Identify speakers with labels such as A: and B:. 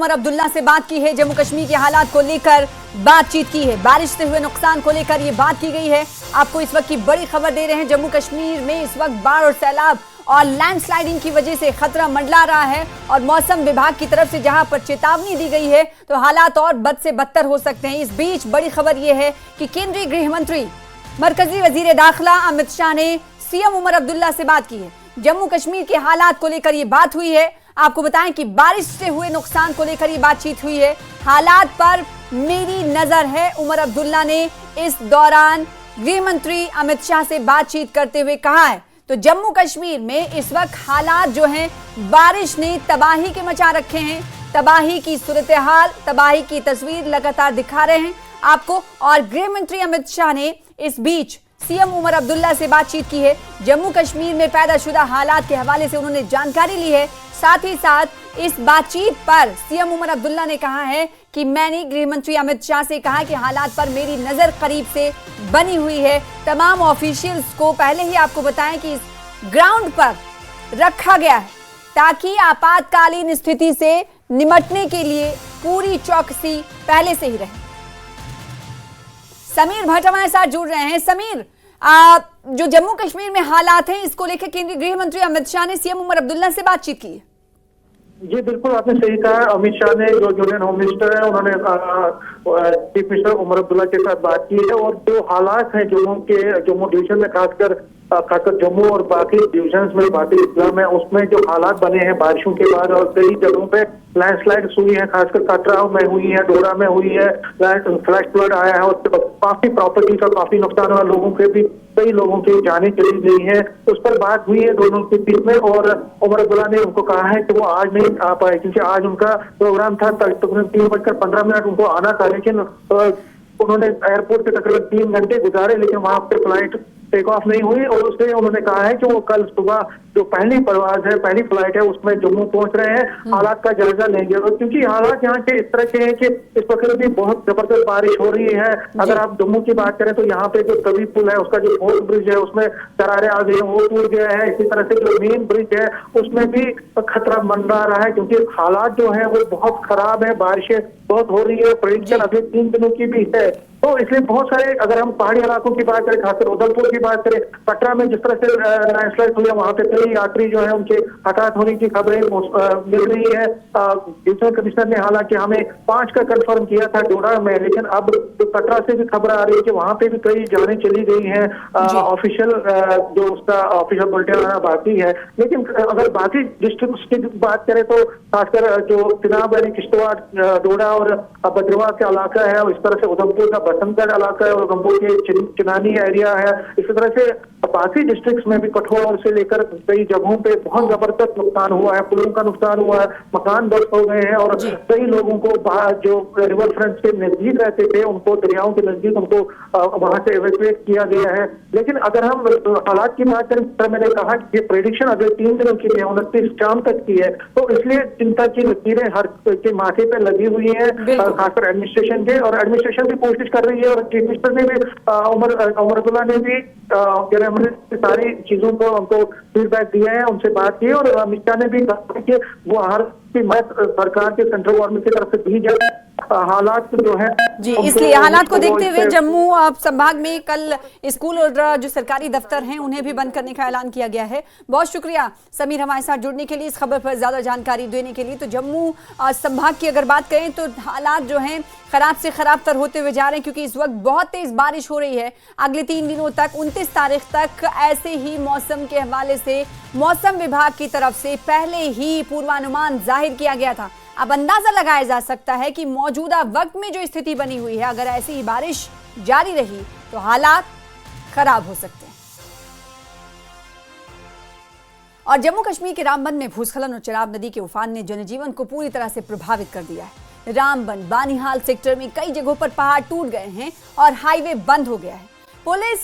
A: उमर अब्दुल्ला से बात की है। जम्मू कश्मीर के हालात को लेकर बातचीत की है। बारिश से हुए नुकसान को लेकर ये बात की गई है। आपको इस वक्त की बड़ी खबर दे रहे हैं। जम्मू कश्मीर में इस वक्त बाढ़ और सैलाब और लैंडस्लाइडिंग की वजह से खतरा मंडरा रहा है और मौसम विभाग की तरफ से जहां पर चेतावनी दी गई है तो हालात और बद से बदतर हो सकते हैं। इस बीच बड़ी खबर यह है कि केंद्रीय गृह मंत्री मरकजी वजीर दाखिला अमित शाह ने सीएम उमर अब्दुल्ला से बात की है। जम्मू कश्मीर के हालात को लेकर यह बात हुई है। आपको बताएं कि बारिश से हुए नुकसान को लेकर ये बातचीत हुई है। हालात पर मेरी नजर है, उमर अब्दुल्ला ने इस दौरान गृह मंत्री अमित शाह से बातचीत करते हुए कहा है। तो जम्मू कश्मीर में इस वक्त हालात जो हैं, बारिश ने तबाही के मचा रखे हैं। तबाही की सूरत हाल, तबाही की तस्वीर लगातार दिखा रहे हैं आपको। और गृह मंत्री अमित शाह ने इस बीच सीएम उमर अब्दुल्ला से बातचीत की है। जम्मू कश्मीर में पैदाशुदा हालात के हवाले से उन्होंने जानकारी ली है। साथ ही साथ इस बातचीत पर सीएम उमर अब्दुल्ला ने कहा है कि मैंने गृह मंत्री अमित शाह से कहा कि हालात पर मेरी नजर करीब से बनी हुई है। तमाम ऑफिशियल्स को पहले ही आपको बताएं कि इस ग्राउंड पर रखा गया है ताकि आपातकालीन स्थिति से निपटने के लिए पूरी चौकसी पहले से ही रहे। समीर भट्ट हमारे साथ जुड़ रहे हैं। समीर, जो जम्मू कश्मीर में हालात हैं इसको लेकर केंद्रीय गृह मंत्री अमित शाह ने सीएम उमर अब्दुल्ला से बातचीत की है।
B: जी बिल्कुल, आपने सही कहा। अमित शाह ने जो यूनियन होम मिनिस्टर है उन्होंने चीफ मिनिस्टर उमर अब्दुल्ला के साथ बात की है। और जो हालात हैं जम्मू डिवीजन में खासकर जम्मू और बाकी डिविजन्स में, बाकी जिला में, उसमें जो हालात बने हैं बारिशों के बाद और कई जगहों पे लैंडस्लाइड्स हुई है, खासकर कटरा में हुई है, डोडा में हुई है, फ्लैश फ्लड आया है और काफी प्रॉपर्टी का काफी नुकसान हुआ। लोगों के भी कई लोगों की जानें चली गई है। उस पर बात हुई है दोनों के बीच में और उमर अब्दुल्ला ने उनको कहा है कि वो आज नहीं आ पाए क्योंकि आज उनका प्रोग्राम था। तकरीबन 3:15 उनको आना था, लेकिन उन्होंने एयरपोर्ट पे तकरीबन 3 घंटे गुजारे, लेकिन वहां पे फ्लाइट टेक ऑफ नहीं हुई। और उससे उन्होंने कहा है कि वो कल सुबह जो पहली परवाज है, पहली फ्लाइट है, उसमें जम्मू पहुंच रहे हैं, हालात का जायजा लेंगे। और क्योंकि हालात यहाँ के इस तरह के हैं कि इस वक्त भी बहुत जबरदस्त बारिश हो रही है। अगर आप जम्मू की बात करें तो यहाँ पे जो तवी पुल है, उसका जो फोर्ट ब्रिज है उसमें दरारें आ गई, वो टूट गया है। इसी तरह से जो मेन ब्रिज है उसमें भी खतरा मंडरा रहा है क्योंकि हालात जो है वो बहुत खराब है। बारिशें बहुत हो रही है, प्रेडिक्शन अगले 3 दिनों की भी है। तो इसलिए बहुत सारे, अगर हम पहाड़ी इलाकों की बात करें, खासकर उधमपुर की बात करें, कटरा में जिस तरह से लैंडस्लाइड हुई है, वहां पे कई यात्री जो है उनके हताहत होने की खबरें मिल रही है। डिविजनल कमिश्नर ने हालांकि हमें 5 का कंफर्म किया था डोडा में, लेकिन अब तो कटरा से भी खबर आ रही है कि वहां पे भी कई जानें चली गई हैं। ऑफिशियल जो उसका ऑफिशियल बुलेटिन आना बाकी है। लेकिन अगर बाकी डिस्ट्रिक्ट की बात करें तो खासकर जो चिनाब यानी किश्तवाड़, डोडा और बद्रवा का इलाका है, और इस तरह से उधमपुर का बसंतगढ़ इलाका है और उधमपुर के चिनानी एरिया है। इसी तरह से बाकी डिस्ट्रिक्ट्स में भी कठुआ से लेकर कई जगहों पे बहुत जबरदस्त नुकसान हुआ है। पुलों का नुकसान हुआ है, मकान ध्वस्त हो गए हैं और कई लोगों को जो रिवर फ्रंट के नजदीक रहते थे उनको, दरियाओं के नजदीक, उनको वहां से इवैक्यूएट किया गया है। लेकिन अगर हम हालात की बात करें तो मैंने कहा कि ये प्रेडिक्शन अगले 3 दिनों की है, 29 शाम तक की है, तो इसलिए चिंता की लकीरें हर के माथे पे लगी हुई है, खासकर एडमिनिस्ट्रेशन के। और एडमिनिस्ट्रेशन भी कोशिश कर रही है और चीफ मिनिस्टर ने भी, उमर अब्दुल्ला ने भी हमने सारी चीजों को उनको फीडबैक दिया है, उनसे बात की। और अमित शाह ने भी कहा कि वो हर की मदद सरकार के, सेंट्रल गवर्नमेंट की तरफ से दी जाए। हालात जो है
A: जी, इसलिए हालात को देखते हुए जम्मू संभाग में कल स्कूल और जो सरकारी दफ्तर हैं उन्हें भी बंद करने का ऐलान किया गया है। बहुत शुक्रिया समीर हमारे साथ जुड़ने के लिए, इस खबर पर ज्यादा जानकारी देने के लिए। तो जम्मू संभाग की अगर बात करें तो हालात जो हैं खराब से खराब तर होते हुए जा रहे हैं क्योंकि इस वक्त बहुत तेज बारिश हो रही है। अगले 3 दिनों तक 29 तारीख तक ऐसे ही मौसम के हवाले से मौसम विभाग की तरफ से पहले ही पूर्वानुमान जाहिर किया गया था। अब अंदाजा लगाया जा सकता है कि मौजूदा वक्त में जो स्थिति बनी हुई है, अगर ऐसी ही बारिश जारी रही तो हालात खराब हो सकते हैं। और जम्मू कश्मीर के रामबन में भूस्खलन और चिनाब नदी के उफान ने जनजीवन को पूरी तरह से प्रभावित कर दिया है। रामबन बानिहाल सेक्टर में कई जगहों पर पहाड़ टूट गए हैं और हाईवे बंद हो गया है। पुलिस